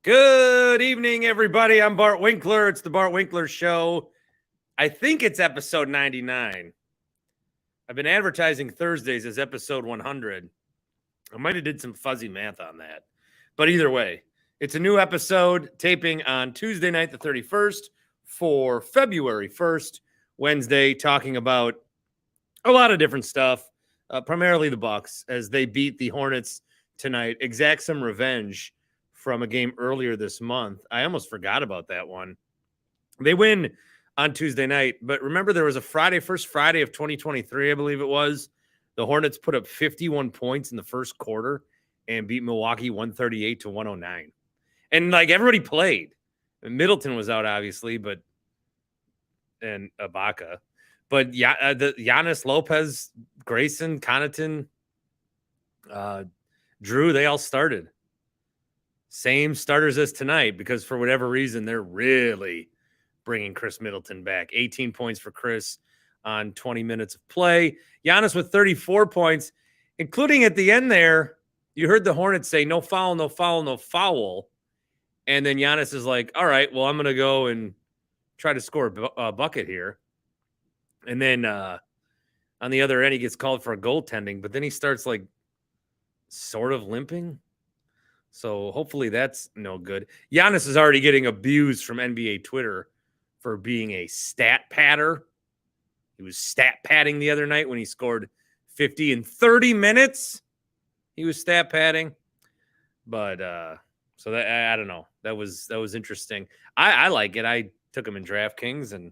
Good evening, everybody. I'm Bart Winkler. It's the Bart Winkler Show. I think it's episode 99. I've been advertising Thursdays as episode 100. I might have did some fuzzy math on that. But either way, it's a new episode taping on Tuesday night, the 31st, for February 1st, Wednesday, talking about a lot of different stuff, primarily the Bucks, as they beat the Hornets tonight, exact some revenge from a game earlier this month. I almost forgot about that one. They win on Tuesday night, but remember there was a first Friday of 2023, I believe it was. The Hornets put up 51 points in the first quarter and beat Milwaukee 138-109. And like everybody played. Middleton was out, obviously, and Ibaka. But Giannis, Lopez, Grayson, Connaughton, Drew, they all started. Same starters as tonight because for whatever reason, they're really bringing Chris Middleton back. 18 points for Chris on 20 minutes of play. Giannis with 34 points, including at the end there, you heard the Hornets say, no foul, no foul, no foul. And then Giannis is like, all right, well, I'm going to go and try to score a bucket here. And then on the other end, he gets called for a goaltending, but then he starts like sort of limping. So hopefully that's no good. Giannis is already getting abused from NBA Twitter for being a stat patter. He was stat padding the other night when he scored 50 in 30 minutes. He was stat padding. But so that I don't know. That was interesting. I like it. I took him in DraftKings, and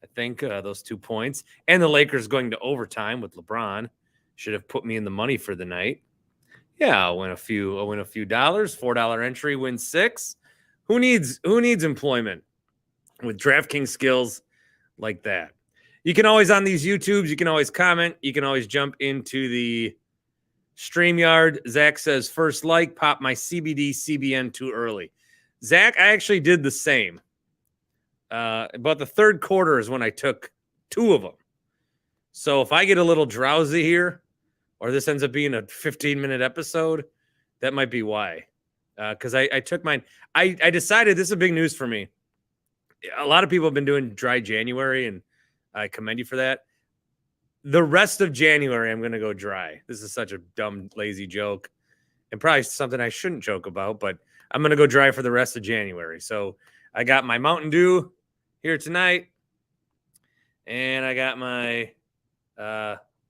I think those 2 points and the Lakers going to overtime with LeBron should have put me in the money for the night. Yeah, I'll win a few dollars. $4 entry, win 6. Who needs employment with DraftKings skills like that? You can always on these YouTubes, you can always comment. You can always jump into the StreamYard. Zach says, first like, pop my CBD CBN too early. Zach, I actually did the same. About the third quarter is when I took 2 of them. So if I get a little drowsy here, or this ends up being a 15-minute episode, that might be why. Because I took mine. I decided, this is a big news for me. A lot of people have been doing dry January, and I commend you for that. The rest of January, I'm going to go dry. This is such a dumb, lazy joke, and probably something I shouldn't joke about, but I'm going to go dry for the rest of January. So I got my Mountain Dew here tonight, and I got my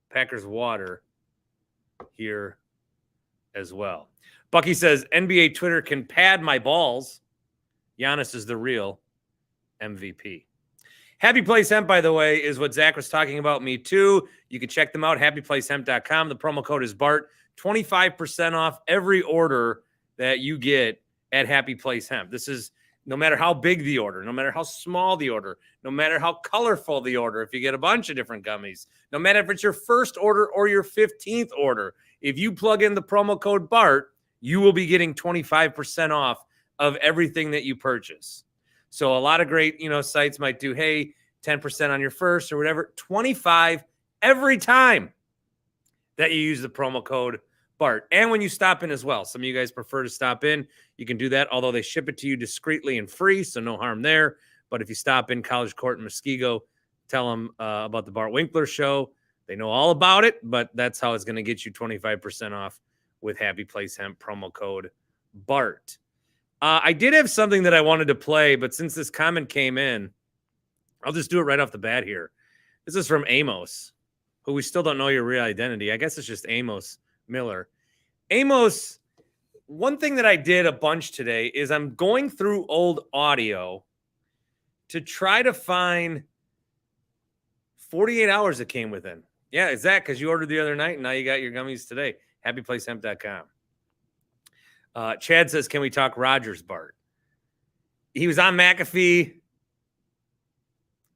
Packers water here as well. Bucky says, NBA Twitter can pad my balls. Giannis is the real MVP. Happy Place Hemp, by the way, is what Zach was talking about. Me too. You can check them out, happyplacehemp.com. The promo code is BART. 25% off every order that you get at Happy Place Hemp. This is no matter how big the order, no matter how small the order, no matter how colorful the order, if you get a bunch of different gummies, no matter if it's your first order or your 15th order, if you plug in the promo code BART, you will be getting 25% off of everything that you purchase. So a lot of great, sites might do, hey, 10% on your first or whatever, 25 every time that you use the promo code BART. And when you stop in as well. Some of you guys prefer to stop in. You can do that, although they ship it to you discreetly and free, so no harm there. But if you stop in College Court in Muskego, tell them about the Bart Winkler Show. They know all about it, but that's how it's going to get you 25% off with Happy Place Hemp promo code BART. I did have something that I wanted to play, but since this comment came in, I'll just do it right off the bat here. This is from Amos, who we still don't know your real identity. I guess it's just Amos Miller. Amos, one thing that I did a bunch today is I'm going through old audio to try to find 48 hours that came within. Yeah, is that because you ordered the other night and now you got your gummies today? Happyplacehemp.com. Chad says, can we talk Rodgers, Bart? He was on McAfee.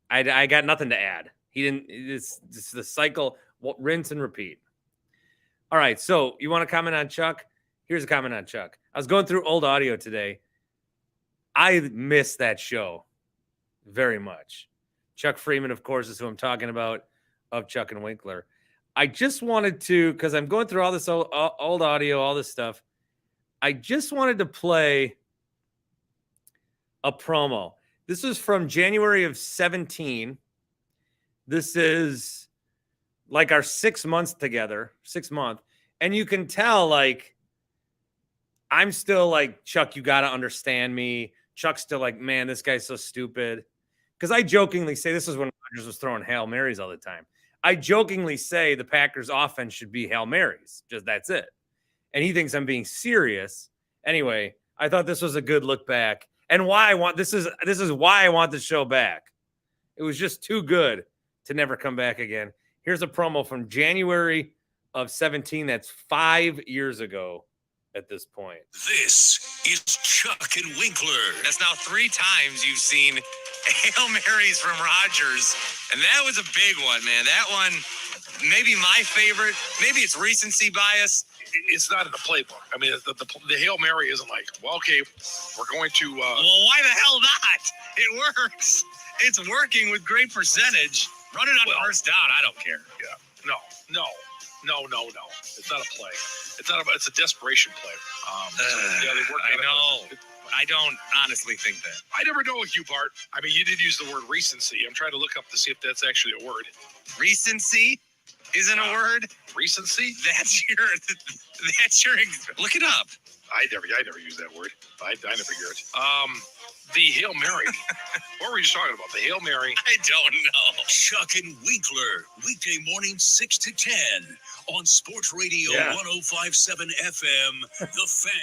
I got nothing to add. He didn't. It's the cycle. Rinse and repeat. All right. So you want to comment on Chuck? Here's a comment on Chuck. I was going through old audio today. I miss that show very much. Chuck Freeman, of course, is who I'm talking about, of Chuck and Winkler. I just wanted to, because I'm going through all this old audio, all this stuff. I just wanted to play a promo. This is from January of 17. This is like our 6 months together, 6 month. And you can tell, like, I'm still like, Chuck, you got to understand me. Chuck's still like, man, this guy's so stupid. Because I jokingly say, this is when Rodgers was throwing Hail Marys all the time. I jokingly say the Packers offense should be Hail Marys. Just that's it. And he thinks I'm being serious. Anyway, I thought this was a good look back. And why I want this is why I want the show back. It was just too good to never come back again. Here's a promo from January of 17. That's 5 years ago at this point. This is Chuck and Winkler. That's now 3 times you've seen Hail Marys from Rodgers. And that was a big one, man. That one, maybe my favorite. Maybe it's recency bias. It's not in the playbook. I mean, the Hail Mary isn't like, well, okay, we're going to... Well, why the hell not? It works. It's working with great percentage. Run it on first down. I don't care. Yeah. No. It's not a play. It's a desperation play. They work I know. I don't honestly think that. I never know with you, Bart. I mean, you did use the word recency. I'm trying to look up to see if that's actually a word. Recency isn't a word? Recency? That's your look it up. I never use that word. I never hear it. The Hail Mary. What were you talking about? The Hail Mary. I don't know. Chuck and Winkler, weekday morning 6 to 10 on Sports Radio 105.7 FM, The Fan.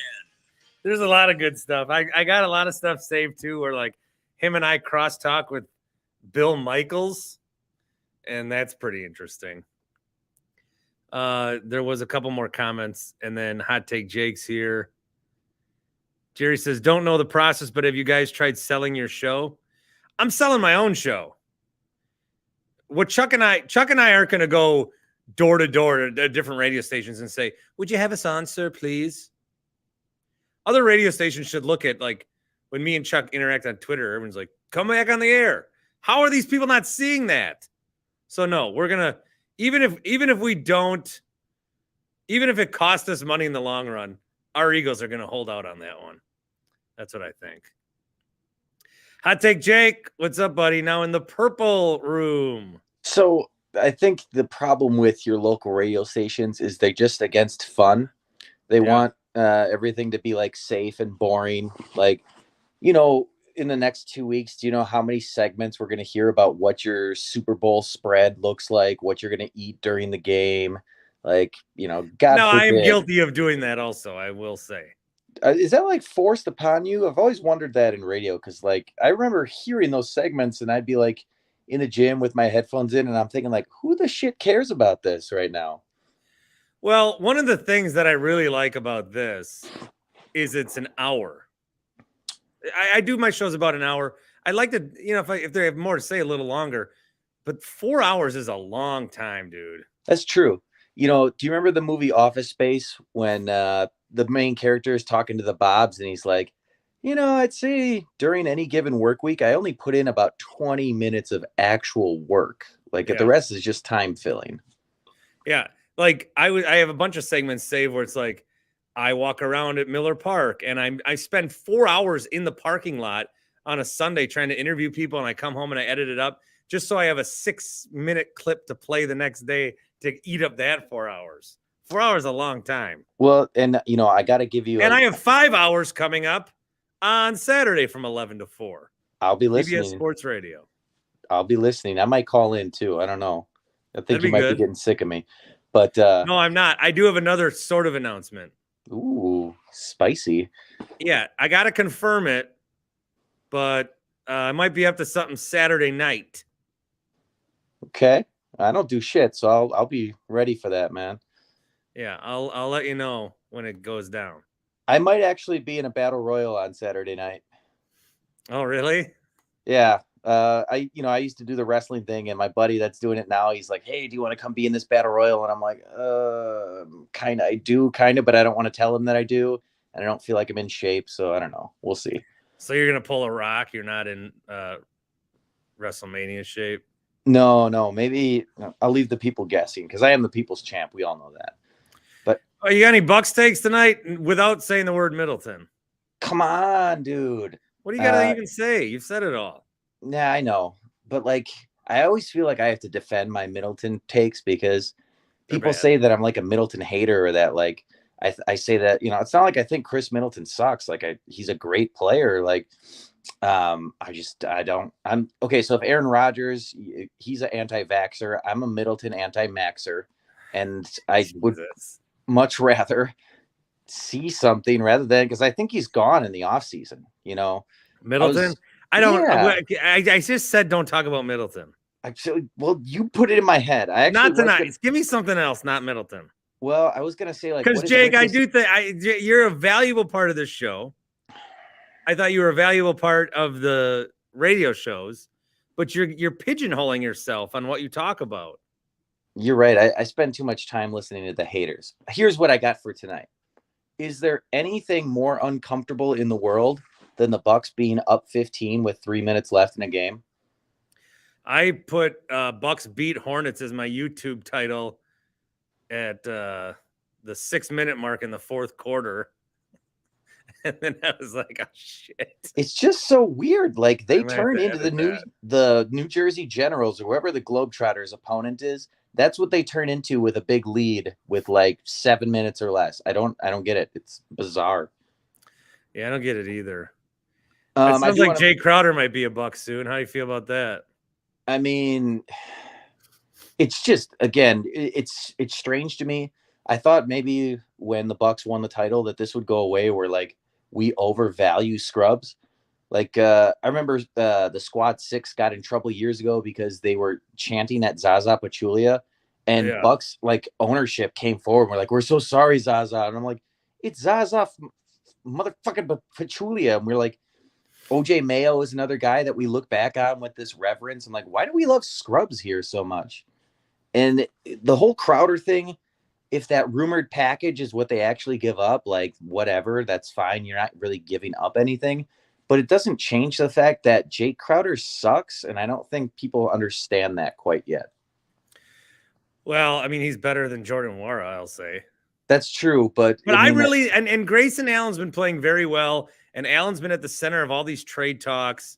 There's a lot of good stuff. I got a lot of stuff saved too, where like him and I cross-talk with Bill Michaels, and that's pretty interesting. There was a couple more comments, and then Hot Take Jake's here. Jerry says, don't know the process, but have you guys tried selling your show? I'm selling my own show. What Chuck and I aren't going to go door to door to different radio stations and say, would you have us on, sir, please? Other radio stations should look at, like, when me and Chuck interact on Twitter, everyone's like, come back on the air. How are these people not seeing that? So no, we're going to, even if it costs us money in the long run, our egos are going to hold out on that one. That's what I think. Hot Take Jake, what's up, buddy? Now in the purple room. So I think the problem with your local radio stations is they're just against fun. They want everything to be like safe and boring. Like, you know, in the next 2 weeks, do you know how many segments we're going to hear about what your Super Bowl spread looks like, what you're going to eat during the game? Like, you know, God forbid. I am guilty of doing that also, I will say. Is that like forced upon you? I've always wondered that in radio because, like, I remember hearing those segments and I'd be like in the gym with my headphones in and I'm thinking, like, who the shit cares about this right now? Well, one of the things that I really like about this is it's an hour. I do my shows about an hour. I like to, you know, if they have more to say, a little longer. But 4 hours is a long time, dude. That's true. You know, do you remember the movie Office Space when the main character is talking to the Bobs and he's like, you know, I'd say during any given work week, I only put in about 20 minutes of actual work. Like the rest is just time filling. Yeah. Like I have a bunch of segments saved where it's like, I walk around at Miller Park and I spend 4 hours in the parking lot on a Sunday trying to interview people. And I come home and I edit it up just so I have a 6-minute clip to play the next day to eat up that 4 hours. 4 hours is a long time. Well, and you know, I got to give you, and I have 5 hours coming up on Saturday from 11 to 4. I'll be listening. PBS Sports Radio. I'll be listening. I might call in too. I don't know. I think you might be getting sick of me, but no, I'm not. I do have another sort of announcement. Ooh, spicy. Yeah, I got to confirm it, but I might be up to something Saturday night. Okay. I don't do shit, so I'll be ready for that, man. Yeah, I'll let you know when it goes down. I might actually be in a battle royal on Saturday night. Oh, really? Yeah. I used to do the wrestling thing, and my buddy that's doing it now, he's like, hey, do you want to come be in this battle royal? And I'm like, kind of, I do, kind of, but I don't want to tell him that I do. And I don't feel like I'm in shape. So I don't know. We'll see. So you're going to pull a Rock. You're not in WrestleMania shape. No, maybe I'll leave the people guessing because I am the people's champ. We all know that. But you got any Bucks takes tonight without saying the word Middleton? Come on, dude. What do you got to even say? You've said it all. Yeah, I know. But like, I always feel like I have to defend my Middleton takes because people say that I'm like a Middleton hater or that like I say that, it's not like I think Chris Middleton sucks. Like he's a great player. Like, I'm okay. So if Aaron Rodgers, he's an anti-vaxxer, I'm a Middleton anti-maxer, and I would much rather see something rather than, because I think he's gone in the offseason, Middleton? I just said don't talk about Middleton. Actually, well, you put it in my head. Not tonight. Give me something else, not Middleton. Well, I was gonna say like, because Jake, I do think you're a valuable part of this show. I thought you were a valuable part of the radio shows, but you're pigeonholing yourself on what you talk about. You're right. I spend too much time listening to the haters. Here's what I got for tonight. Is there anything more uncomfortable in the world than the Bucks being up 15 with 3 minutes left in a game? I put Bucks beat Hornets as my YouTube title at the 6 minute mark in the fourth quarter. And then I was like, oh shit. It's just so weird. Like they turn into the New Jersey Generals or whoever the Globetrotters opponent is. That's what they turn into with a big lead with like 7 minutes or less. I don't get it. It's bizarre. Yeah, I don't get it either. It sounds like Jay Crowder might be a Buck soon. How do you feel about that? I mean, it's just, again, it's strange to me. I thought maybe when the Bucks won the title that this would go away where like we overvalue scrubs. Like I remember the Squad 6 got in trouble years ago because they were chanting at Zaza Pachulia, and Bucks like ownership came forward. And we're like, we're so sorry, Zaza. And I'm like, it's Zaza motherfucking Pachulia. And we're like, OJ Mayo is another guy that we look back on with this reverence. I'm like, why do we love scrubs here so much? And the whole Crowder thing, if that rumored package is what they actually give up, like whatever, that's fine. You're not really giving up anything, but it doesn't change the fact that Jake Crowder sucks. And I don't think people understand that quite yet. Well, I mean, he's better than Jordan Wara, I'll say. That's true. But I really, and Grayson Allen's been playing very well. And Allen's been at the center of all these trade talks.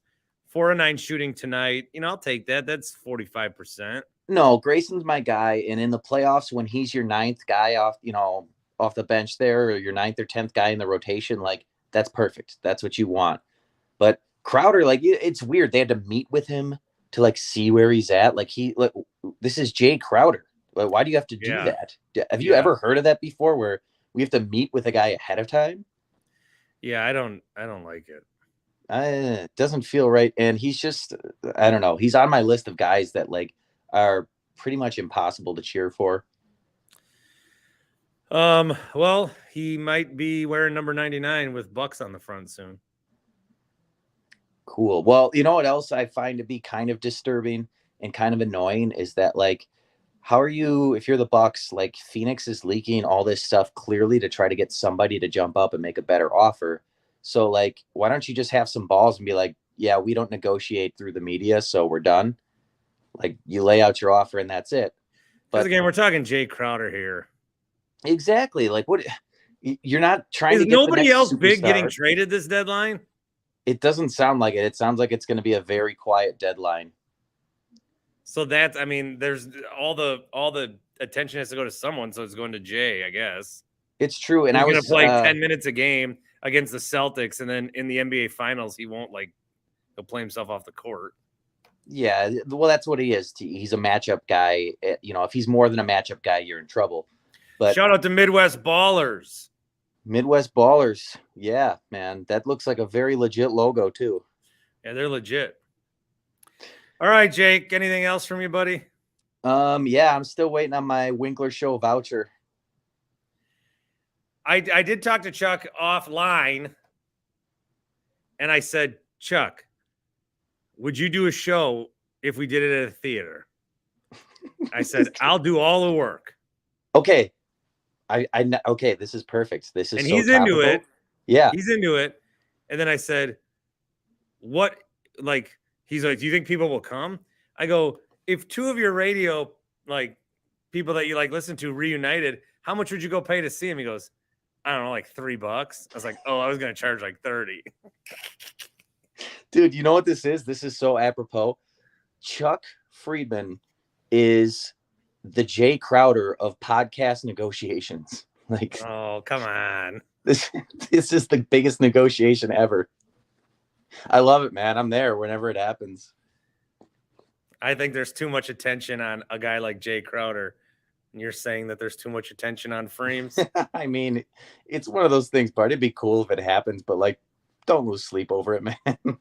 4-9 shooting tonight. I'll take that. That's 45%. No, Grayson's my guy. And in the playoffs, when he's your ninth guy off the bench there, or your ninth or 10th guy in the rotation, like that's perfect. That's what you want. But Crowder, like it's weird. They had to meet with him to like see where he's at. Like this is Jay Crowder. Like, why do you have to do that? Have you ever heard of that before where we have to meet with a guy ahead of time? Yeah, I don't like it. It doesn't feel right. And he's just, I don't know. He's on my list of guys that like are pretty much impossible to cheer for. Well, he might be wearing number 99 with Bucks on the front soon. Cool. Well, you know what else I find to be kind of disturbing and kind of annoying is that like, how are you, if you're the Bucks, like Phoenix is leaking all this stuff clearly to try to get somebody to jump up and make a better offer. So like, why don't you just have some balls and be like, yeah, we don't negotiate through the media, so we're done. Like you lay out your offer and that's it. But again, we're talking Jay Crowder here. Exactly. Like what, you're not trying to get nobody else big getting traded this deadline? It doesn't sound like it. It sounds like it's going to be a very quiet deadline. So that's, I mean, there's all the attention has to go to someone, so it's going to Jay, I guess. It's true. And he's going to play 10 minutes a game against the Celtics, and then in the NBA Finals, he'll play himself off the court. Yeah, well, that's what he is. He's a matchup guy. If he's more than a matchup guy, you're in trouble. But shout out to Midwest Ballers. Midwest Ballers. Yeah, man. That looks like a very legit logo, too. Yeah, they're legit. All right, Jake. Anything else from you, buddy? Yeah, I'm still waiting on my Winkler Show voucher. I did talk to Chuck offline, and I said, Chuck, would you do a show if we did it at a theater? I said, I'll do all the work. Okay. Okay, this is perfect. This is, and he's into it. Yeah, he's into it. And then I said, what, like, he's like, do you think people will come? I go, if two of your radio, like, people that you like listen to reunited, how much would you go pay to see him? He goes, I don't know, like $3. I was like, oh, I was going to charge like 30. Dude, you know what this is? This is so apropos. Chuck Friedman is the Jay Crowder of podcast negotiations. Like, Oh, come on. this is the biggest negotiation ever. I love it, man. I'm there whenever it happens. I think there's too much attention on a guy like Jay Crowder. And you're saying that there's too much attention on Freems? I mean, it's one of those things, Bart. It'd be cool if it happens, but like, don't lose sleep over it, man. All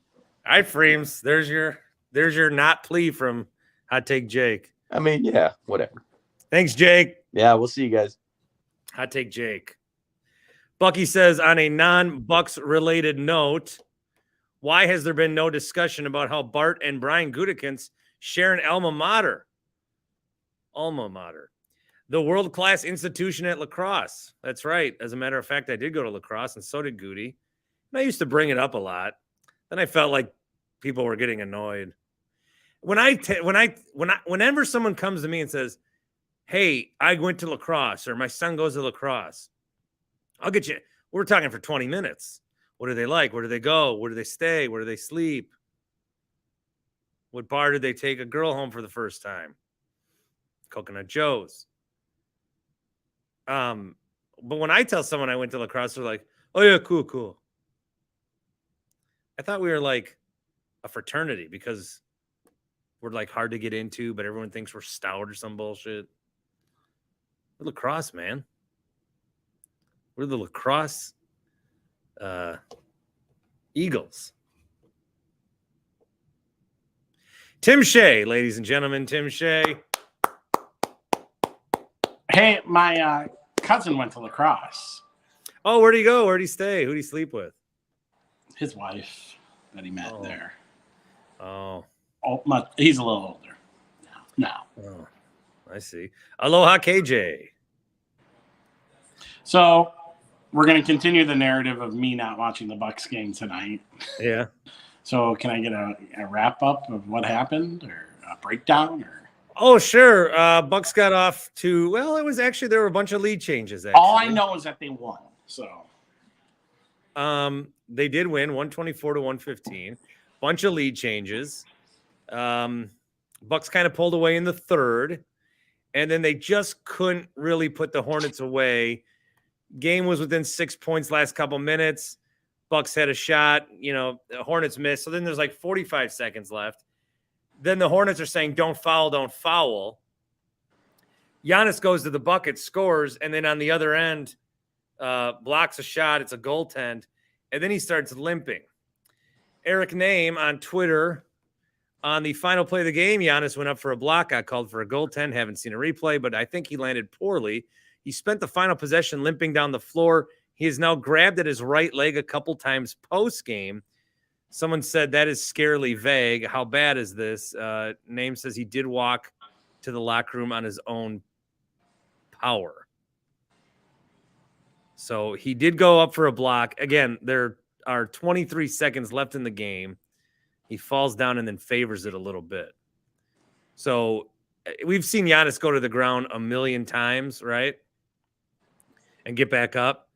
right, Freems. There's your not plea from Hot Take Jake. I mean, yeah, whatever. Thanks, Jake. Yeah, we'll see you guys. Hot Take Jake. Bucky says, on a non-Bucks related note, why has there been no discussion about how Bart and Brian Gutekunst share an alma mater? Alma mater. The world-class institution at lacrosse. That's right. As a matter of fact, I did go to lacrosse, and so did Goody. And I used to bring it up a lot. Then I felt like people were getting annoyed. Whenever someone comes to me and says, hey, I went to lacrosse, or my son goes to lacrosse, I'll get you. We're talking for 20 minutes. What do they like? Where do they go? Where do they stay? Where do they sleep? What bar did they take a girl home for the first time? Coconut Joe's. But when I tell someone I went to lacrosse, they're like, oh, yeah, cool. I thought we were like a fraternity because we're like hard to get into, but everyone thinks we're stout or some bullshit. We're lacrosse, man. We're the lacrosse Eagles. Tim Shea, ladies and gentlemen, Tim Shea. Hey, my cousin went to lacrosse. Oh, where'd he go? Where'd he stay? Who'd he sleep with? His wife that he met there. Oh, he's a little older now. Oh, I see. Aloha, KJ. So we're going to continue the narrative of me not watching the Bucks game tonight. Yeah. So can I get a wrap up of what happened or a breakdown? Oh, sure. Bucks got off to, well, it was actually, there were a bunch of lead changes. Actually. All I know is that they won. So they did win 124 to 115. Bunch of lead changes. Bucks kind of pulled away in the third, and then they just couldn't really put the Hornets away. Game was within 6 points last couple minutes. Bucks had a shot, the Hornets missed. So then there's like 45 seconds left. Then the Hornets are saying, don't foul. Giannis goes to the bucket, scores, and then on the other end, blocks a shot. It's a goaltend. And then he starts limping. Eric Name on Twitter, on the final play of the game, Giannis went up for a block, got called for a goaltend. Haven't seen a replay, but I think he landed poorly. He spent the final possession limping down the floor. He has now grabbed at his right leg a couple times post-game. Someone said that is scarily vague. How bad is this? Name says he did walk to the locker room on his own power. So he did go up for a block. Again, there are 23 seconds left in the game. He falls down and then favors it a little bit. So we've seen Giannis go to the ground a million times, right? And get back up.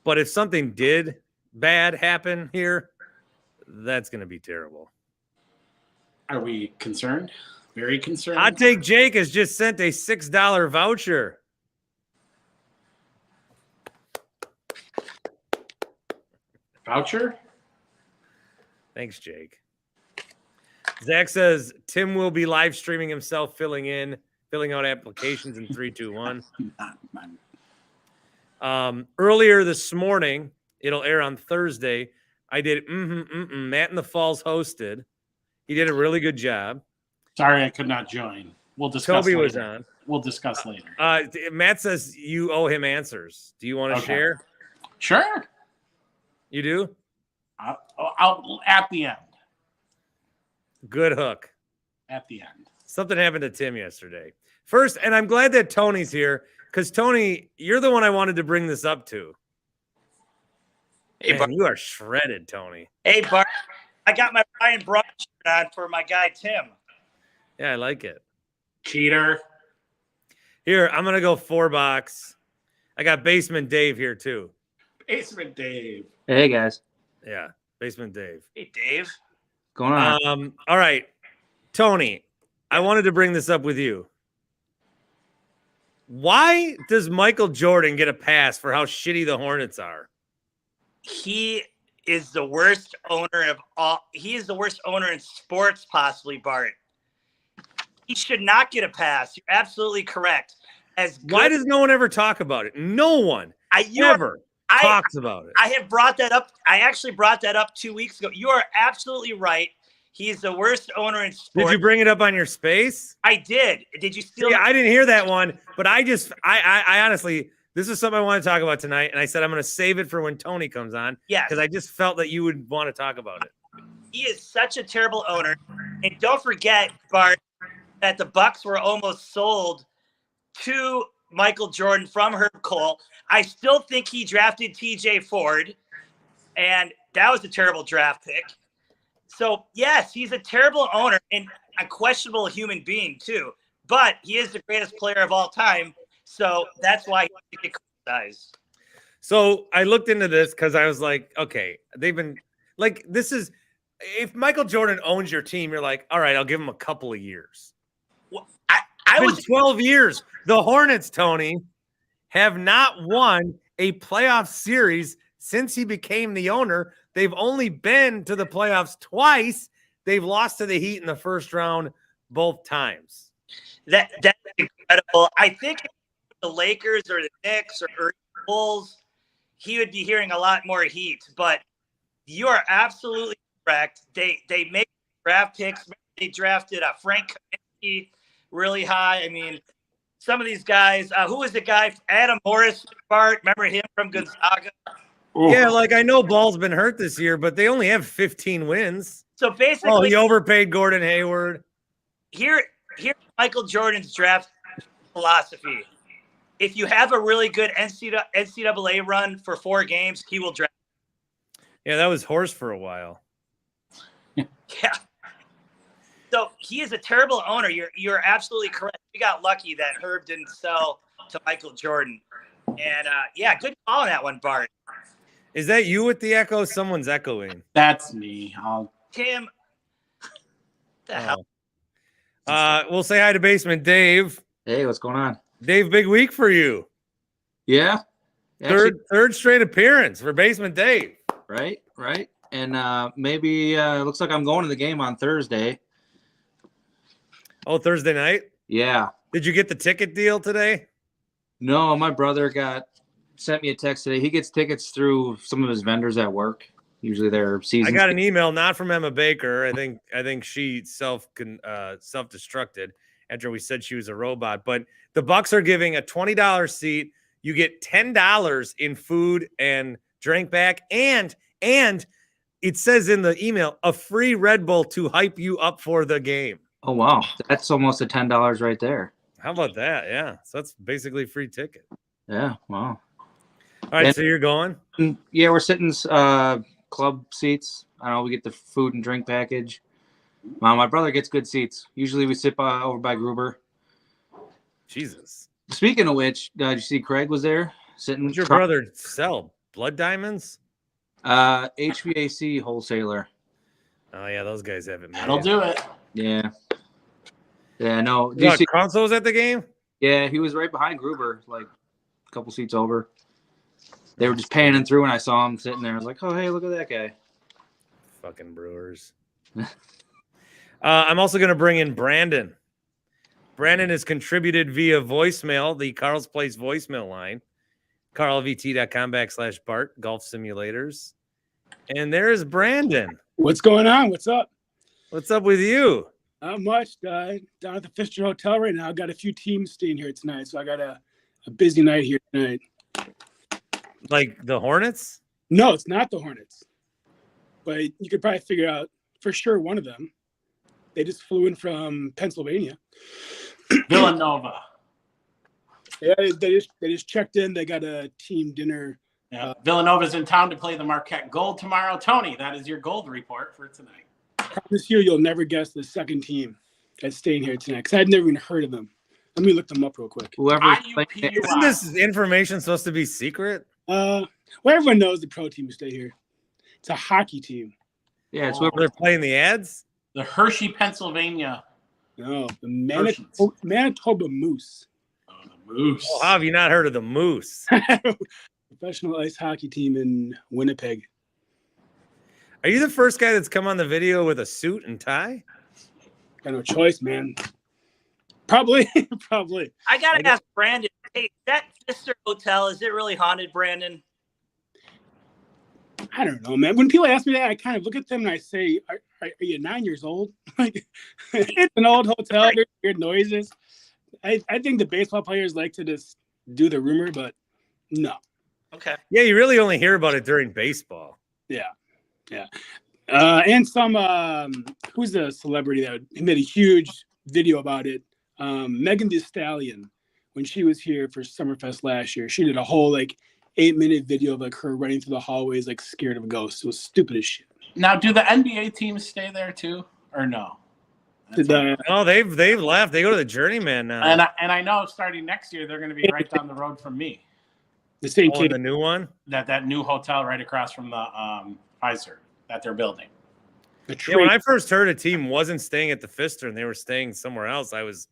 But if something did bad happen here, that's going to be terrible. Are we concerned? Very concerned? Hot Take Jake has just sent a $6 voucher. Voucher? Thanks, Jake. Zach says Tim will be live streaming himself filling out applications in 3, 2, 1. Earlier this morning, it'll air on Thursday. I did Matt in the Falls hosted. He did a really good job. Sorry, I could not join. We'll discuss Toby later. was on. We'll discuss later. Matt says you owe him answers. Do you want to share? Sure. You do? I'll at the end. Good hook. At the end. Something happened to Tim yesterday. First, and I'm glad that Tony's here because, Tony, you're the one I wanted to bring this up to. Hey, man, you are shredded, Tony. Hey, Bart. I got my Ryan Braun shirt on for my guy, Tim. Yeah, I like it. Cheater. Here, I'm going to go $4. I got Basement Dave here, too. Basement Dave. Hey, guys. Yeah, Basement Dave. Hey, Dave. going on? All right, Tony, I wanted to bring this up with you. Why does Michael Jordan get a pass for how shitty the Hornets are? He is the worst owner of all. He is the worst owner in sports, possibly, Bart. He should not get a pass. You're absolutely correct. Why does no one ever talk about it? No one ever talks about it. I have brought that up. I actually brought that up 2 weeks ago. You are absolutely right. He is the worst owner in sports. Did you bring it up on your space? I did. Did you steal? Yeah, I didn't hear that one, but I honestly, this is something I want to talk about tonight, and I said I'm going to save it for when Tony comes on. Yes. Because I just felt that you would want to talk about it. He is such a terrible owner, and don't forget, Bart, that the Bucks were almost sold to Michael Jordan from Herb Cole. I still think he drafted T.J. Ford, and that was a terrible draft pick. So, yes, he's a terrible owner and a questionable human being, too. But he is the greatest player of all time, so that's why he gets criticized. So I looked into this because I was like, okay, they've been like, this is if Michael Jordan owns your team, you're like, all right, I'll give him a couple of years. Well, I was 12 years. The Hornets, Tony, have not won a playoff series since he became the owner. They've only been to the playoffs twice. They've lost to the Heat in the first round both times. That's incredible. I think if the Lakers or the Knicks or the Bulls, he would be hearing a lot more heat. But you are absolutely correct. They make draft picks. They drafted Frank Kaminsky really high. I mean, some of these guys. Who was the guy? Adam Morris, Bart. Remember him from Gonzaga? Ooh. Yeah, like I know Ball's been hurt this year, but they only have 15 wins. So basically, he overpaid Gordon Hayward. Here's Michael Jordan's draft philosophy. If you have a really good NCAA run for 4 games, he will draft. Yeah, that was horse for a while. Yeah. So he is a terrible owner. You're absolutely correct. We got lucky that Herb didn't sell to Michael Jordan. And yeah, good call on that one, Bart. Is that you with the echo? Someone's echoing. That's me. Tim. The hell? We'll say hi to Basement Dave. Hey, what's going on? Dave, big week for you. Yeah. Actually, Third straight appearance for Basement Dave. Right. And maybe looks like I'm going to the game on Thursday. Oh, Thursday night? Yeah. Did you get the ticket deal today? No, my brother sent me a text today. He gets tickets through some of his vendors at work. Usually their season. I got an email not from Emma Baker. I think she self-destructed after we said she was a robot. But the Bucks are giving a $20 seat. You get $10 in food and drink back, and it says in the email a free Red Bull to hype you up for the game. Oh wow, that's almost a $10 right there. How about that? Yeah, so that's basically a free ticket. Yeah, wow. All right, so you're going? Yeah, we're sitting club seats. I don't know. We get the food and drink package. My brother gets good seats. Usually we sit over by Gruber. Jesus. Speaking of which, did you see Craig was there sitting? What's your brother sell? Blood diamonds? HVAC wholesaler. Oh yeah, those guys have it. That'll do it. Yeah. Yeah, no. What, Conso was at the game? Yeah, he was right behind Gruber, like a couple seats over. They were just panning through, and I saw him sitting there. I was like, oh, hey, look at that guy. Fucking Brewers. I'm also going to bring in Brandon. Brandon has contributed via voicemail, the Carl's Place voicemail line, carlvt.com/Bart, golf simulators. And there's Brandon. What's going on? What's up? What's up with you? Not much. Down at the Fisher Hotel right now. I got a few teams staying here tonight, so I got a busy night here tonight. Like the Hornets? No, it's not the Hornets. But you could probably figure out for sure one of them. They just flew in from Pennsylvania. Villanova. Yeah, they just checked in. They got a team dinner. Yeah. Villanova's in town to play the Marquette Gold tomorrow. Tony, that is your gold report for tonight. I promise you'll never guess the second team that's staying here tonight because I'd never even heard of them. Let me look them up real quick. Isn't this information supposed to be secret? Well, everyone knows the pro team stay here. It's a hockey team. Yeah, it's They're playing the ads. The Hershey, Pennsylvania. No, the Hershey's. Manitoba Moose. Oh, the Moose. Oh, how have you not heard of the Moose? Professional ice hockey team in Winnipeg. Are you the first guy that's come on the video with a suit and tie? Got no choice, man. Probably. Probably. I gotta ask Brandon. Hey, that Pfister Hotel, is it really haunted, Brandon? I don't know, man. When people ask me that, I kind of look at them and I say, "Are you 9 years old?" Like, it's an old hotel. There's weird noises. I think the baseball players like to just do the rumor, but no. Okay. Yeah, you really only hear about it during baseball. Yeah. And some who's the celebrity that made a huge video about it? Megan Thee Stallion, when she was here for Summerfest last year, she did a whole 8-minute video of her running through the hallways scared of ghosts. It was stupid as shit. Now, do the NBA teams stay there too, or no? Oh, they've left. They go to the Journeyman now. And I know starting next year they're going to be right down the road from me. The same kid, the new one. That new hotel right across from the Pfizer that they're building. Yeah, when I first heard a team wasn't staying at the Pfister and they were staying somewhere else, I was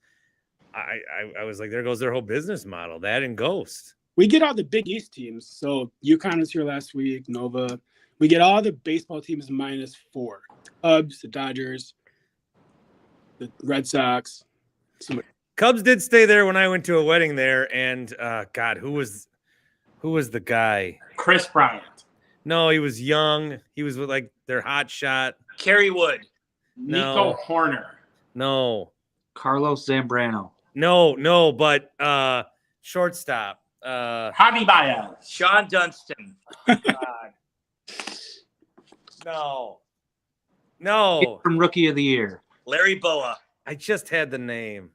like, there goes their whole business model. That and Ghost. We get all the Big East teams. So UConn was here last week, Nova. We get all the baseball teams minus 4. Cubs, the Dodgers, the Red Sox. Cubs did stay there when I went to a wedding there, and God, who was the guy? Chris Bryant. No, he was young. He was with their hot shot. Kerry Wood. Nico Horner. No. Carlos Zambrano. No, but shortstop. Javi Baez. Sean Dunston. No. From Rookie of the Year. Larry Boa. I just had the name.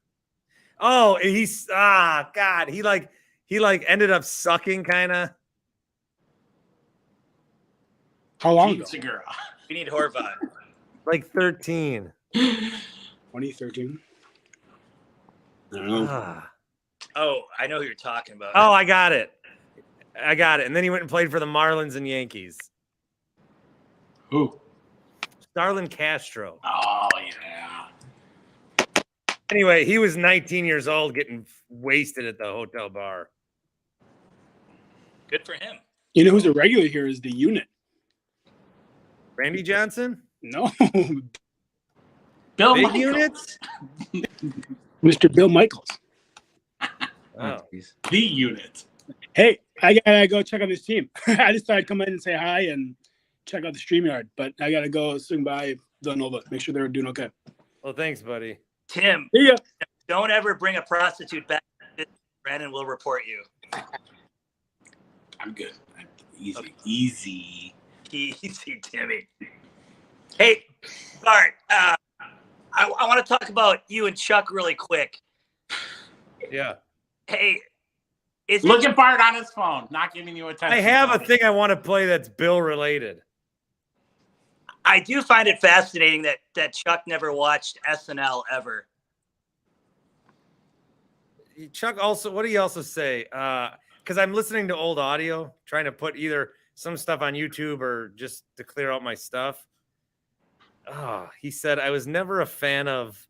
Oh, he's God. He ended up sucking kind of. How long ago? Segura. We need Horvat. 13. 2013. I don't know. Oh, I know who you're talking about. Oh, I got it. And then he went and played for the Marlins and Yankees. Who? Starlin Castro. Oh, yeah. Anyway, he was 19 years old getting wasted at the hotel bar. Good for him. You know who's a regular here is the unit. Randy Johnson? No. Bill Big Michaels. units? Mr. Bill Michaels. Oh. The unit. Hey, I gotta go check on this team. I just thought I'd come in and say hi and check out the StreamYard, but I gotta go swing by Villanova, make sure they're doing okay. Well, thanks, buddy. Tim, See ya. don't ever bring a prostitute back. Brandon will report you. I'm good. Easy. Okay. Easy. Easy, Timmy. Hey, Bart, I want to talk about you and Chuck really quick. Yeah. Hey, Look at Bart on his phone, not giving you attention. I have a thing I want to play that's Bill related. I do find it fascinating that Chuck never watched SNL ever. Chuck also, what did he also say? Because I'm listening to old audio, trying to put either some stuff on YouTube or just to clear out my stuff. Oh, he said, I was never a fan of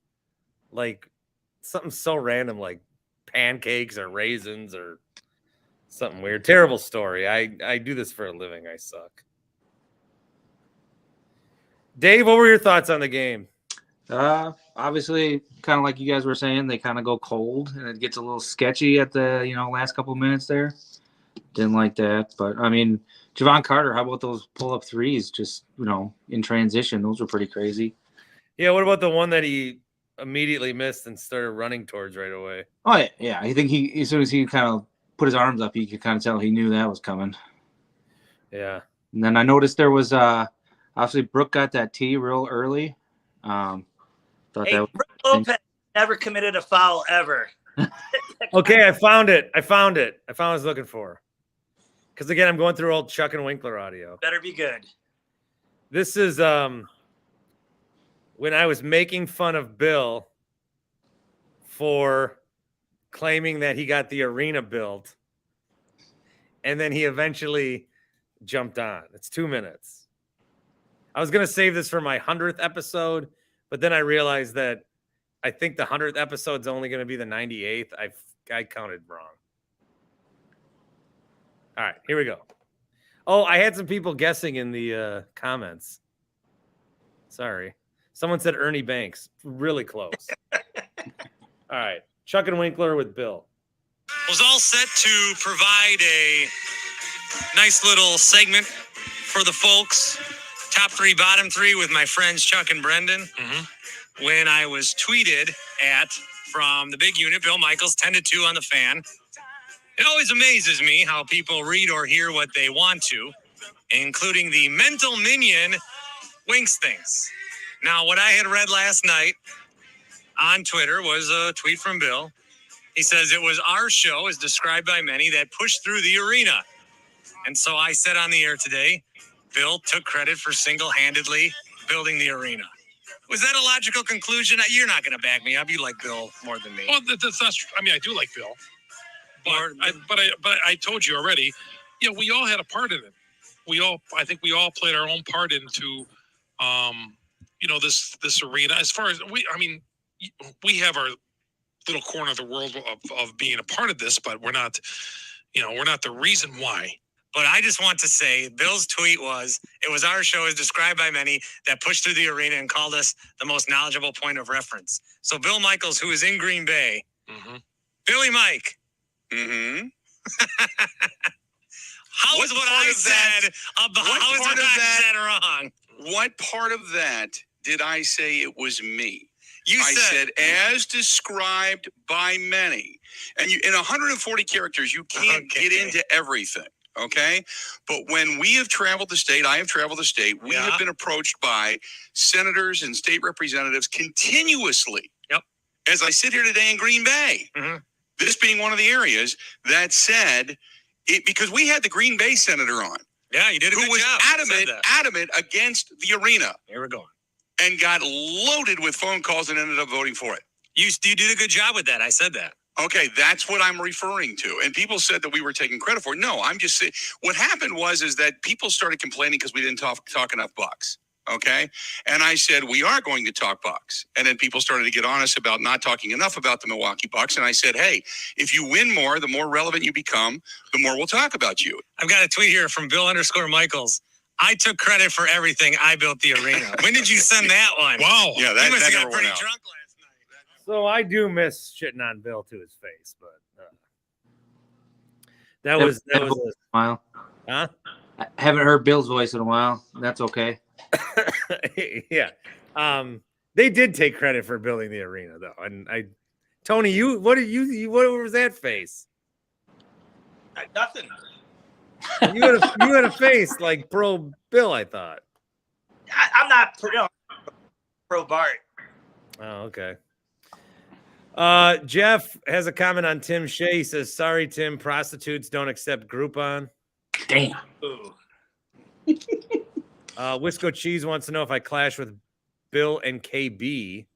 something so random like pancakes or raisins or something weird. Terrible story. I do this for a living. I suck. Dave, what were your thoughts on the game? Obviously, kind of like you guys were saying, they kind of go cold and it gets a little sketchy at the last couple of minutes there. Didn't like that, but I mean, Javon Carter, how about those pull-up threes? Just in transition, those were pretty crazy. Yeah, what about the one that he immediately missed and started running towards right away? Oh yeah. I think as soon as he kind of put his arms up, you could kind of tell he knew that was coming. Yeah. And then I noticed there was obviously Brooke got that tee real early. Thought Hey, that was Brooke Lopez never committed a foul ever. Okay, I found it. I found what I was looking for. Because again, I'm going through old Chuck and Winkler audio. Better be good. This is when I was making fun of Bill for claiming that he got the arena built. And then he eventually jumped on. It's 2 minutes. I was going to save this for my 100th episode, but then I realized that I think the 100th episode is only going to be the 98th. I counted wrong. All right, here we go. Oh, I had some people guessing in the comments. Sorry. Someone said Ernie Banks. Really close. All right. Chuck and Winkler with Bill. Was all set to provide a nice little segment for the folks. Top 3, bottom 3 with my friends Chuck and Brendan. When I was tweeted at from the big unit, Bill Michaels, 10-2 on the Fan. It always amazes me how people read or hear what they want to, including the mental minion Winks things. Now, what I had read last night on Twitter was a tweet from Bill. He says it was our show, as described by many, that pushed through the arena. And so I said on the air today, Bill took credit for single-handedly building the arena. Was that a logical conclusion? You're not going to back me up. You like Bill more than me. Well, that's not true. I mean, I do like Bill, but I told you already. You know, we all had a part in it. I think we all played our own part into, this arena. As far as we have our little corner of the world of being a part of this, but we're not the reason why. But I just want to say, Bill's tweet was, it was our show, as described by many, that pushed through the arena and called us the most knowledgeable point of reference. So Bill Michaels, who is in Green Bay, Billy Mike. How is what I said wrong? What part of that did I say it was me? I said, as described by many. And in 140 characters, you can't get into everything. Okay. But when we have traveled the state, I have traveled the state, we have been approached by senators and state representatives continuously. Yep. As I sit here today in Green Bay, this being one of the areas that said it, because we had the Green Bay senator on. Yeah, you did a good job. Who was adamant against the arena. Here we're going. And got loaded with phone calls and ended up voting for it. You did a good job with that. I said that. Okay, that's what I'm referring to. And people said that we were taking credit for it. No, I'm just saying what happened is that people started complaining because we didn't talk enough Bucks. Okay. And I said, we are going to talk Bucks. And then people started to get honest about not talking enough about the Milwaukee Bucks. And I said, hey, if you win more, the more relevant you become, the more we'll talk about you. I've got a tweet here from Bill_Michaels. I took credit for everything. I built the arena. When did you send that one? Wow. Yeah, you must have got pretty drunk last night. So I do miss shitting on Bill to his face, but that was a while. Huh? I haven't heard Bill's voice in a while. That's okay. Yeah. They did take credit for building the arena though. And Tony, what was that face? Nothing. You had a face like pro Bill, I thought. I'm not pro Bart. Oh, okay. Jeff has a comment on Tim Shea. He says, sorry, Tim, prostitutes don't accept Groupon. Damn. Ooh. Wisco Cheese wants to know if I clash with Bill and KB.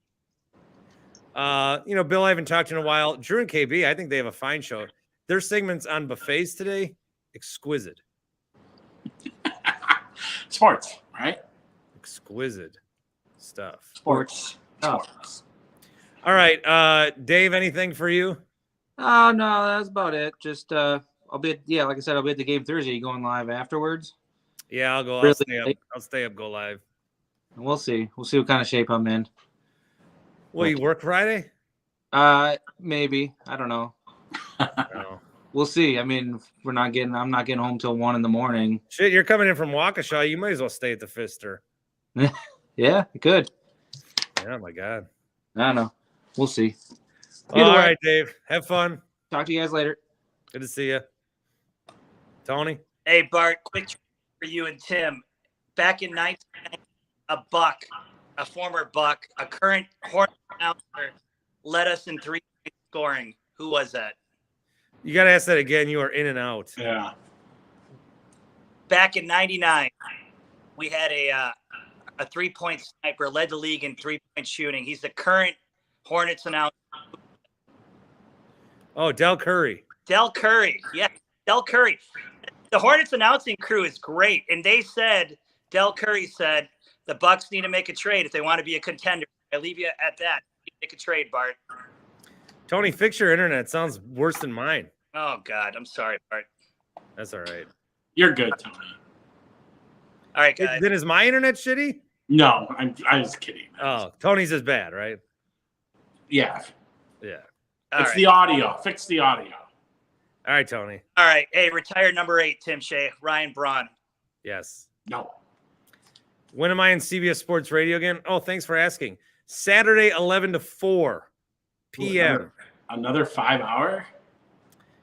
Bill, I haven't talked to in a while. Drew and KB, I think they have a fine show. Their segments on buffets today, exquisite. Sports, right? Exquisite stuff. Sports. Sports. All right, Dave, anything for you? Oh no, that's about it. Just like I said, I'll be at the game Thursday. You going live afterwards? Yeah, I'll go. Really? I'll stay up, go live. We'll see. We'll see what kind of shape I'm in. Will you work Friday? Maybe. I don't know. No. We'll see. I mean, I'm not getting home till 1 a.m. Shit, you're coming in from Waukesha. You might as well stay at the Fister. Yeah, you could. Oh my God. I don't know. We'll see. All right, Dave. Have fun. Talk to you guys later. Good to see you. Tony? Hey, Bart, quick for you and Tim. Back in 1990, a former Buck, a current Hornets announcer, led us in 3 scoring. Who was that? You got to ask that again. You are in and out. Yeah. Back in 99, we had a 3-point sniper, led the league in 3-point shooting. He's the current Hornets announcer. Oh, Del Curry. Del Curry. Yeah, Del Curry. The Hornets announcing crew is great. And they said Del Curry said the Bucks need to make a trade if they want to be a contender. I leave you at that. Make a trade, Bart. Tony, fix your internet. Sounds worse than mine. Oh God, I'm sorry, Bart. That's all right. You're good, Tony. All right, guys. Then is my internet shitty? No, I was kidding. Oh, Tony's is bad, right? Yeah. Yeah. All It's right. the audio. Fix the audio. All right, Tony. All right. Hey, retired number 8, Tim Shea, Ryan Braun. Yes. No. When am I in CBS Sports Radio again? Oh, thanks for asking. Saturday, 11 to 4 p.m. Another 5 hour?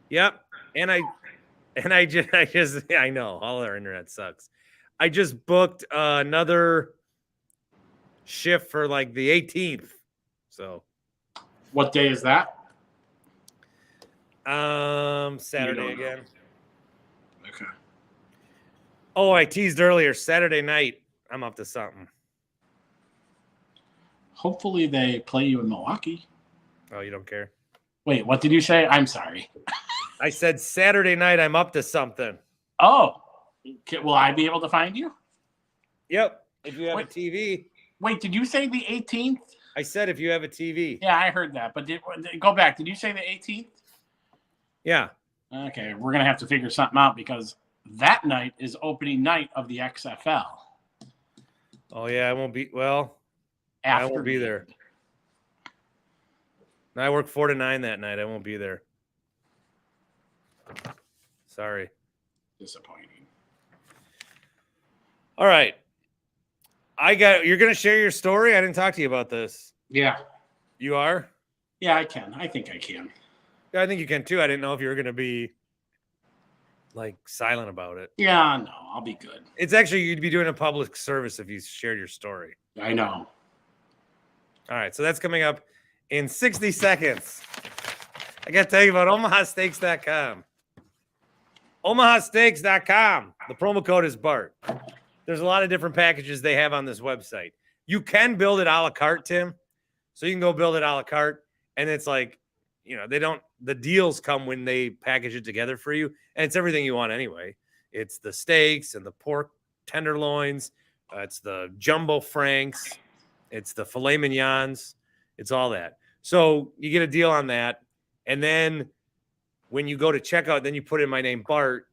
Yep. And I know all our internet sucks. I just booked another shift for like the 18th. So What day is that? Saturday again. Okay. Oh, I teased earlier. Saturday night, I'm up to something. Hopefully they play you in Milwaukee. Oh, you don't care? Wait, what did you say? I'm sorry. I said Saturday night, I'm up to something. Oh, will I be able to find you? Yep. If you have Wait. a TV. Wait, did you say the 18th? I said if you have a TV. Yeah, I heard that. But go back. Did you say the 18th? Yeah. Okay, we're going to have to figure something out because that night is opening night of the XFL. Oh, yeah. I won't be. Well, I After won't be the- there. I work 4 to 9 that night. I won't be there. Sorry. Disappointing. All right. You're going to share your story? I didn't talk to you about this. Yeah. You are? Yeah, I can. I think I can. Yeah, I think you can too. I didn't know if you were going to be like silent about it. Yeah, no, I'll be good. It's actually, you'd be doing a public service if you shared your story. I know. All right. So that's coming up in 60 seconds. I got to tell you about omahasteaks.com. omahasteaks.com. The promo code is Bart. There's a lot of different packages they have on this website. You can build it a la carte, Tim. So you can go build it a la carte. And it's like, the deals come when they package it together for you. And it's everything you want anyway. It's the steaks and the pork tenderloins. It's the jumbo franks. It's the filet mignons. It's all that. So you get a deal on that. And then when you go to checkout, then you put in my name, Bart,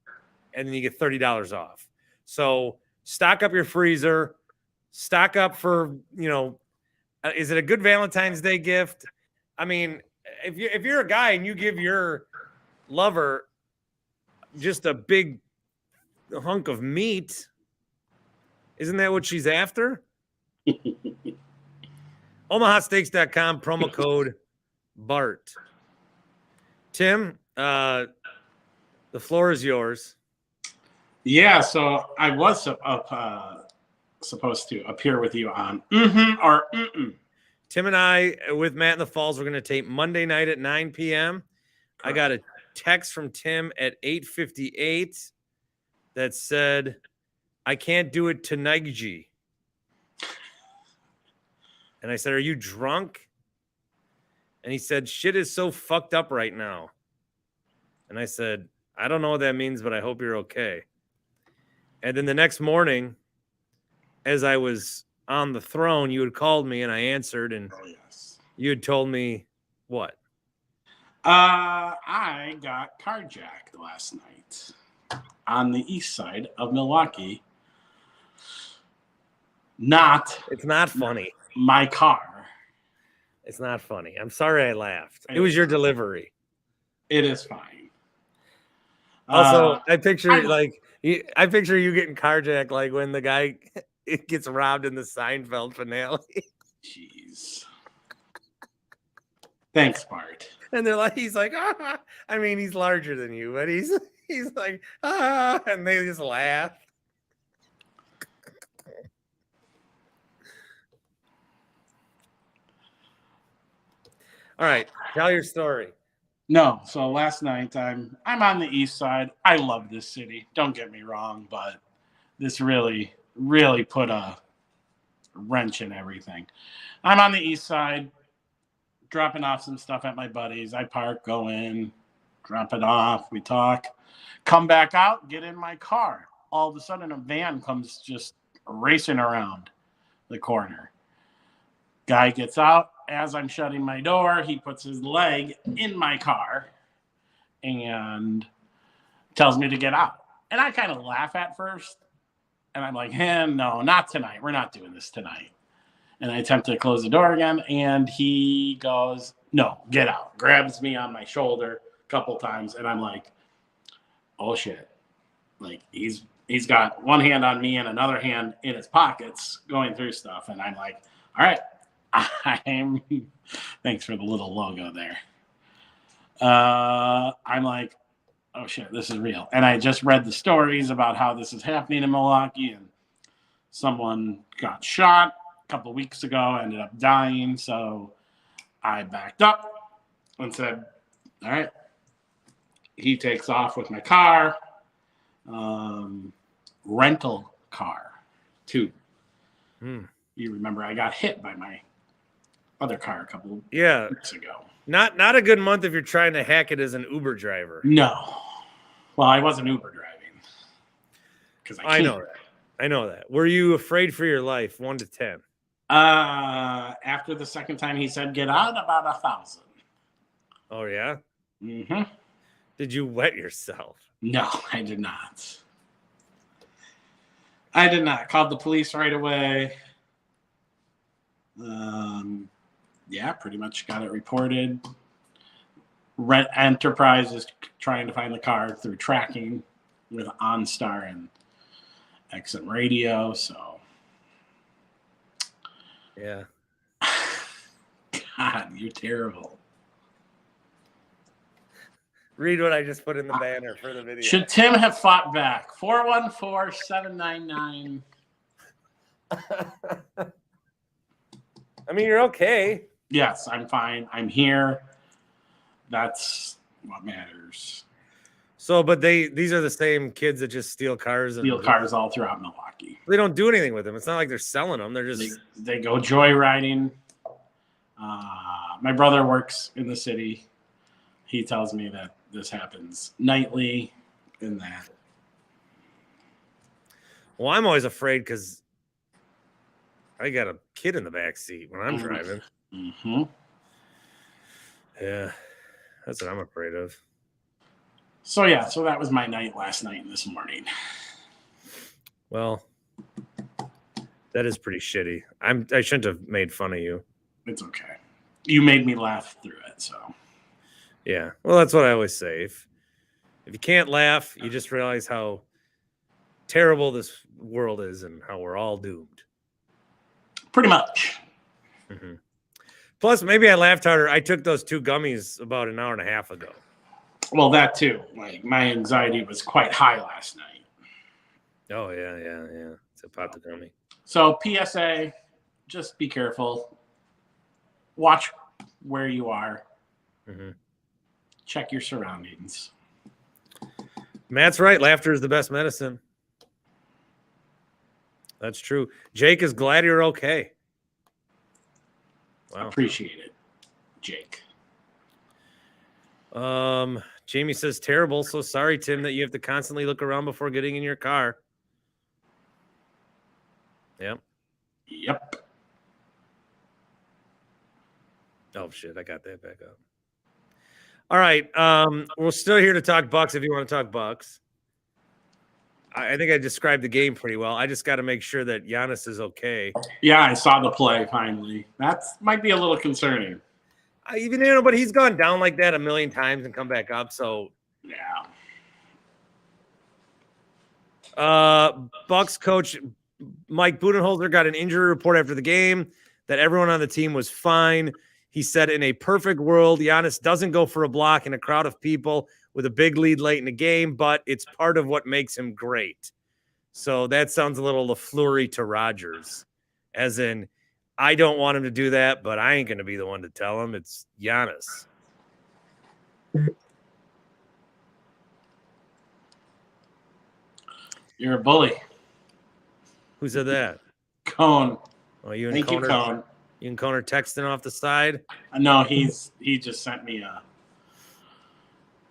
and then you get $30 off. So stock up your freezer. Stock up for, is it a good Valentine's Day gift? I mean, if you're a guy and you give your lover just a big hunk of meat, isn't that what she's after? omahasteaks.com, promo code Bart. Tim, the floor is yours. Yeah, so I was supposed to appear with you on or Mm-mm. Tim and I, with Matt in the Falls, we're going to tape Monday night at 9 p.m. I got a text from Tim at 8:58 that said, I can't do it tonight, G. And I said, are you drunk? And he said, shit is so fucked up right now. And I said, I don't know what that means, but I hope you're okay. And then the next morning, as I was on the throne, you had called me and I answered, and you had told me what? I got carjacked last night on the east side of Milwaukee. It's not funny. My car. It's not funny. I'm sorry I laughed. It was your delivery. It is fine. Also, I picture you getting carjacked like when the guy gets robbed in the Seinfeld finale. Jeez. Thanks, Bart. And he's like, ah. I mean, he's larger than you, but he's like, ah, and they just laugh. All right, tell your story. No, so last night I'm on the east side. I love this city. Don't get me wrong, but this really put a wrench in everything. I'm on the east side, dropping off some stuff at my buddies. I park, go in, drop it off. We talk, come back out, get in my car. All of a sudden, a van comes just racing around the corner. Guy gets out. As I'm shutting my door, he puts his leg in my car and tells me to get out. And I kind of laugh at first. And I'm like, no, not tonight. We're not doing this tonight. And I attempt to close the door again. And he goes, no, get out. Grabs me on my shoulder a couple times. And I'm like, oh, shit. Like, he's got one hand on me and another hand in his pockets going through stuff. And I'm like, all right. Thanks for the little logo there. I'm like, oh shit, this is real. And I just read the stories about how this is happening in Milwaukee, and someone got shot a couple of weeks ago, ended up dying. So I backed up and said, all right. He takes off with my car, rental car too. You remember I got hit by my other car a couple weeks ago. Not a good month if you're trying to hack it as an Uber driver. No. Well, I wasn't Uber driving. Because I know that. Were you afraid for your life, 1 to 10? After the second time he said get out, about 1,000. Oh yeah? Mm-hmm. Did you wet yourself? No, I did not. Called the police right away. Yeah, pretty much got it reported. Rent Enterprise is trying to find the car through tracking with OnStar and XM Radio. So, yeah. God, you're terrible. Read what I just put in the banner for the video. Should Tim have fought back? 414-799. I mean, you're okay. Yes, I'm fine. I'm here. That's what matters. So, but these are the same kids that just steal cars. Steal cars all throughout Milwaukee. They don't do anything with them. It's not like they're selling them. They're just... They go joyriding. My brother works in the city. He tells me that this happens nightly and that. Well, I'm always afraid because I got a kid in the back seat when I'm driving. Mm-hmm. Yeah, that's what I'm afraid of. So that was my night last night and this morning. Well, that is pretty shitty. I shouldn't have made fun of you. It's okay. You made me laugh through it, so. Yeah, well, that's what I always say. If you can't laugh, you just realize how terrible this world is and how we're all doomed. Pretty much. Mm-hmm. Plus, maybe I laughed harder. I took those 2 gummies about an hour and a half ago. Well, that too. Like, my anxiety was quite high last night. Oh, yeah. It's a pot the gummy. So, PSA, just be careful. Watch where you are. Mm-hmm. Check your surroundings. Matt's right. Laughter is the best medicine. That's true. Jake is glad you're okay. Wow. Appreciate it, Jake. Jamie says terrible. So sorry, Tim, that you have to constantly look around before getting in your car. Yep. Oh shit, I got that back up. All right. We're still here to talk Bucks if you want to talk Bucks. I think I described the game pretty well. I just got to make sure that Giannis is okay. Yeah, I saw the play finally. That might be a little concerning. But he's gone down like that a million times and come back up. So yeah. Bucks coach Mike Budenholzer got an injury report after the game that everyone on the team was fine. He said, in a perfect world, Giannis doesn't go for a block in a crowd of people with a big lead late in the game, but it's part of what makes him great. So that sounds a little LaFleur to Rodgers, as in, I don't want him to do that, but I ain't going to be the one to tell him. It's Giannis. You're a bully. Who said that? Cone. Oh, you and Thank Conor, you, Cone. You and Conor texting off the side? No, he just sent me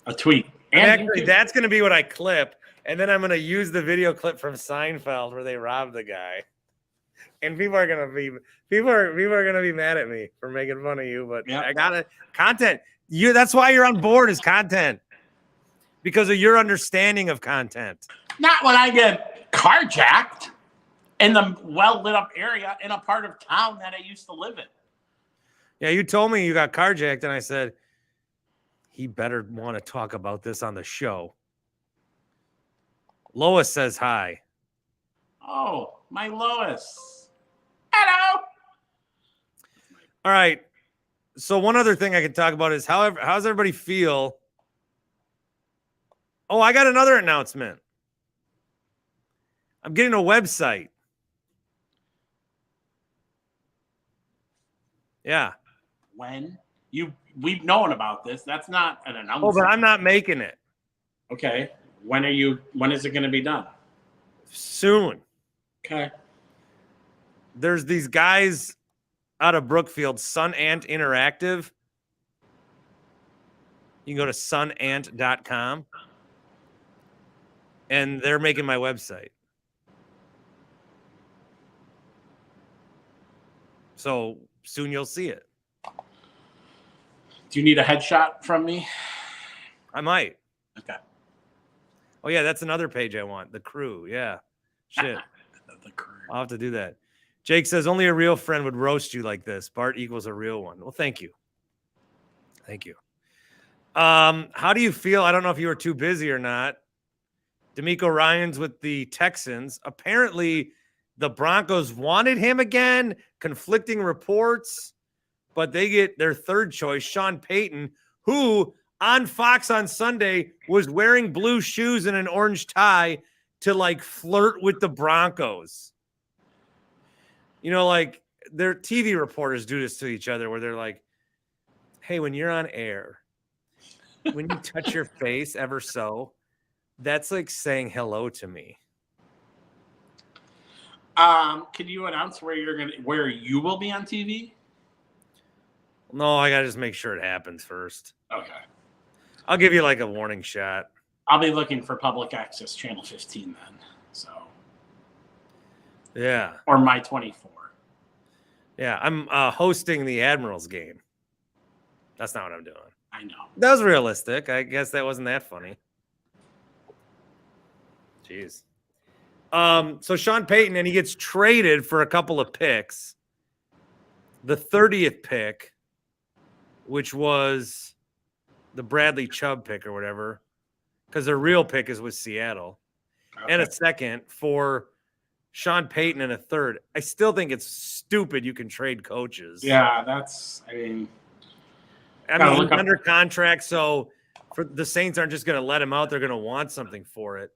a tweet. And actually, that's going to be what I clip. And then I'm going to use the video clip from Seinfeld where they robbed the guy. And people are going to be mad at me for making fun of you, but I got it. Content. That's why you're on board is content. Because of your understanding of content. Not when I get carjacked in the well-lit up area in a part of town that I used to live in. Yeah, you told me you got carjacked, and I said, he better want to talk about this on the show. Lois says hi. Oh, my Lois. Hello. All right. So one other thing I can talk about is how's everybody feel? Oh, I got another announcement. I'm getting a website. Yeah. When? We've known about this. That's not an announcement. Oh, but I'm not making it. Okay. When is it going to be done? Soon. Okay. There's these guys out of Brookfield, Sun Ant Interactive. You can go to sunant.com. And they're making my website. So soon you'll see it. Do you need a headshot from me? I might. Okay. Oh, yeah, that's another page I want. The crew. Yeah. Shit. The crew. I'll have to do that. Jake says only a real friend would roast you like this. Bart equals a real one. Well, thank you. Thank you. How do you feel? I don't know if you were too busy or not. D'Amico Ryans with the Texans. Apparently, the Broncos wanted him again. Conflicting reports. But they get their third choice, Sean Payton, who on Fox on Sunday was wearing blue shoes and an orange tie to like flirt with the Broncos. You know, like their TV reporters do this to each other where they're like, hey, when you're on air, when you touch your face ever so, that's like saying hello to me. Can you announce where you will be on TV? No, I gotta just make sure it happens first. Okay. I'll give you like a warning shot. I'll be looking for public access channel 15 then. So. Yeah. Or my 24. Yeah, I'm hosting the Admirals game. That's not what I'm doing. I know. That was realistic. I guess that wasn't that funny. Jeez. So Sean Payton, and he gets traded for a couple of picks. The 30th pick, which was the Bradley Chubb pick or whatever, because their real pick is with Seattle, and a second for Sean Payton and a third. I still think it's stupid you can trade coaches. Yeah, I mean, he's under contract, so for the Saints aren't just going to let him out. They're going to want something for it.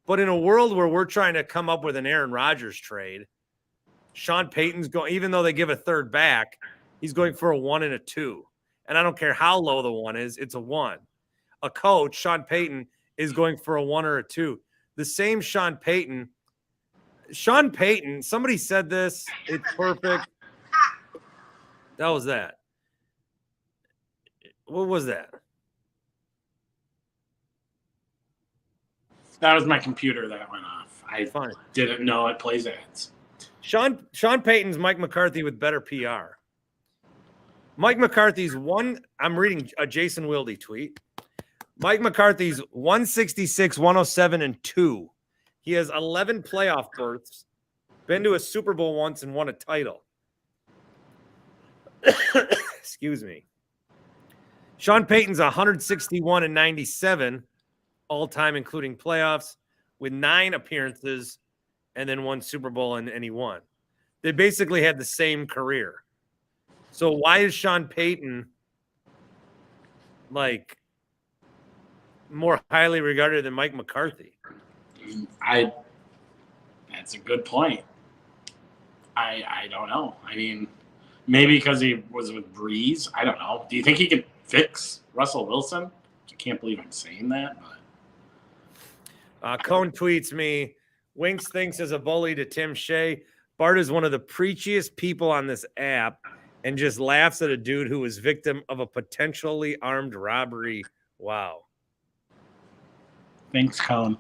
But in a world where we're trying to come up with an Aaron Rodgers trade, Sean Payton's going, even though they give a third back, he's going for a 1 and a 2. And I don't care how low the 1 is, it's a 1. A coach, Sean Payton, is going for a 1 or a 2. The same Sean Payton, somebody said this, it's perfect. That was that. What was that? That was my computer that went off. I didn't know it plays ads. Sean Payton's Mike McCarthy with better PR. Mike McCarthy's I'm reading a Jason Wilde tweet. Mike McCarthy's 166, 107, and 2. He has 11 playoff berths, been to a Super Bowl once, and won a title. Excuse me. Sean Payton's 161 and 97 all time, including playoffs, with 9 appearances and then 1 Super Bowl, and he won. They basically had the same career. So why is Sean Payton like more highly regarded than Mike McCarthy? That's a good point. I don't know. I mean, maybe because he was with Breeze. I don't know. Do you think he could fix Russell Wilson? I can't believe I'm saying that. But Cone tweets me, Winks thinks as a bully to Tim Shea, Bart is one of the preachiest people on this app and just laughs at a dude who was victim of a potentially armed robbery. Wow. Thanks, Cone.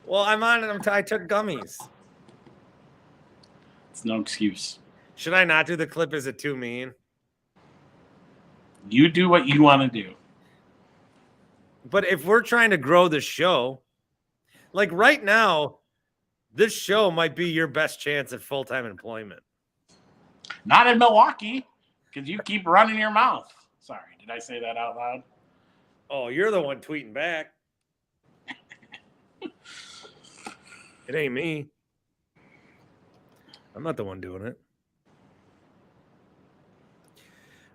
Well, I took gummies. It's no excuse. Should I not do the clip? Is it too mean? You do what you want to do. But if we're trying to grow the show, like right now, this show might be your best chance at full-time employment. Not in Milwaukee, because you keep running your mouth. Sorry, did I say that out loud? Oh, you're the one tweeting back. It ain't me. I'm not the one doing it.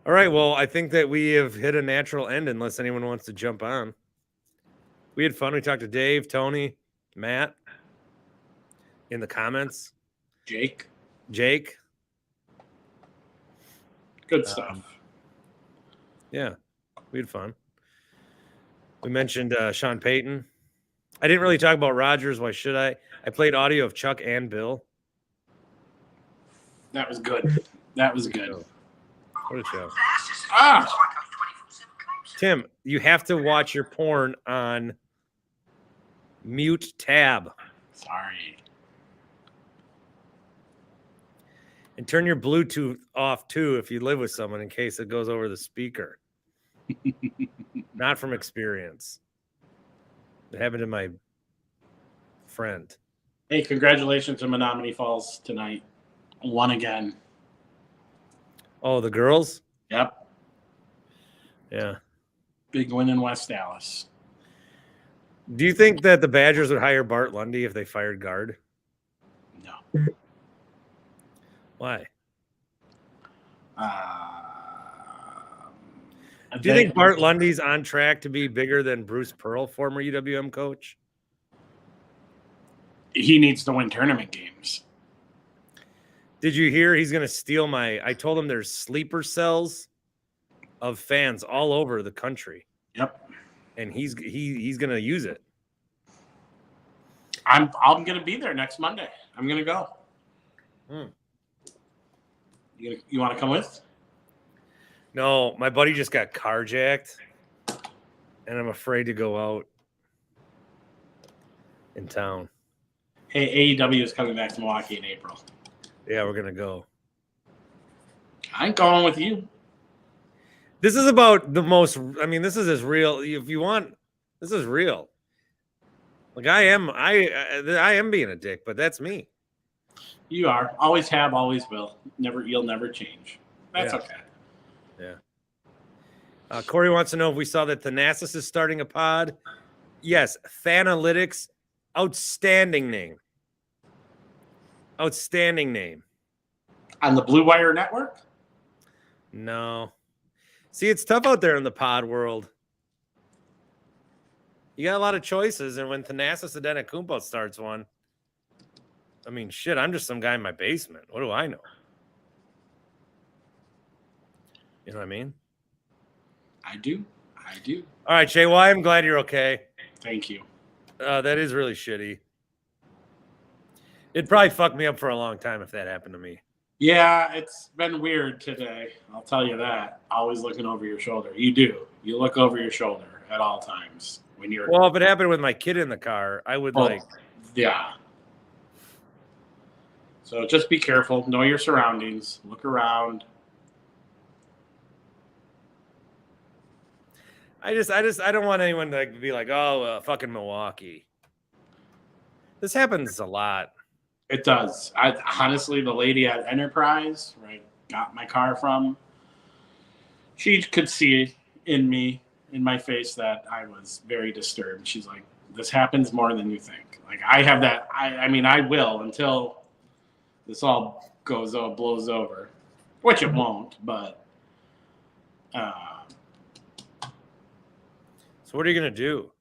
All right, well, I think that we have hit a natural end unless anyone wants to jump on. We had fun. We talked to Dave, Tony, Matt in the comments. Jake. Good stuff. Yeah, we had fun. We mentioned Sean Payton. I didn't really talk about Rodgers. Why should I? I played audio of Chuck and Bill. That was good. That was good. What a show. Ah! Tim, you have to watch your porn on mute tab. Sorry. And turn your Bluetooth off too if you live with someone in case it goes over the speaker. Not from experience. It happened to my friend. Hey, congratulations to Menominee Falls tonight. Won again. Oh, the girls? Yep. Yeah. Big win in West Dallas. Do you think that the Badgers would hire Bart Lundy if they fired Guard? No. Why? Do you They- think Bart Lundy's on track to be bigger than Bruce Pearl, former UWM coach? He needs to win tournament games. Did you hear he's going to steal I told him there's sleeper cells of fans all over the country. Yep. And he's going to use it. I'm going to be there next Monday. I'm going to go. You want to come with? No, my buddy just got carjacked, and I'm afraid to go out in town. Hey, AEW is coming back to Milwaukee in April. Yeah, we're going to go. I ain't going with you. This is about the most, this is as real. If you want, this is real. Like I am being a dick, but that's me. You are. Always have, always will. You'll never change. That's okay. Yeah. Corey wants to know if we saw that Thanasis is starting a pod. Yes, Thanalytics, outstanding name. Outstanding name. On the Blue Wire Network? No. See, it's tough out there in the pod world. You got a lot of choices, and when Thanasis Adetokounmpo starts one, shit, I'm just some guy in my basement. What do I know? You know what I mean? I do. All right, Shay, well, I'm glad you're okay. Thank you. That is really shitty. It'd probably fuck me up for a long time if that happened to me. Yeah, it's been weird today. I'll tell you that. Always looking over your shoulder. You do. You look over your shoulder at all times when you're. Well, if it happened with my kid in the car, I would Yeah. So just be careful. Know your surroundings. Look around. I don't want anyone to be like, oh, fucking Milwaukee. This happens a lot. It does. Honestly, the lady at Enterprise, where I got my car from, she could see in my face that I was very disturbed. She's like, this happens more than you think. Like, I have that. I will until this all blows over, which it won't, but. So what are you going to do?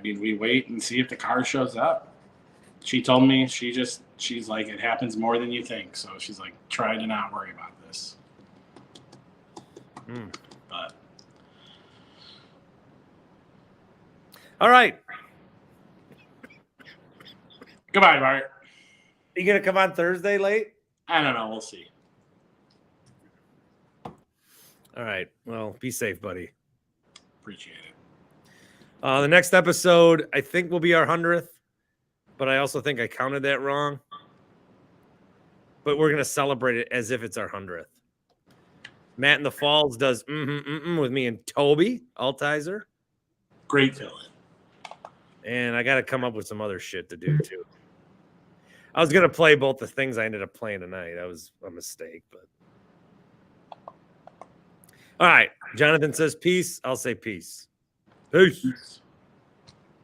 We wait and see if the car shows up. She told me she's like, it happens more than you think. So she's like, try to not worry about this. But. All right. Goodbye, Bart. You going to come on Thursday late? I don't know. We'll see. All right. Well, be safe, buddy. Appreciate it. The next episode, I think, will be our 100th, but I also think I counted that wrong. But we're going to celebrate it as if it's our 100th. Matt in the Falls does with me and Toby Altizer. Great villain. And I got to come up with some other shit to do, too. I was going to play both the things I ended up playing tonight. That was a mistake, but. All right. Jonathan says peace. I'll say peace. Peace.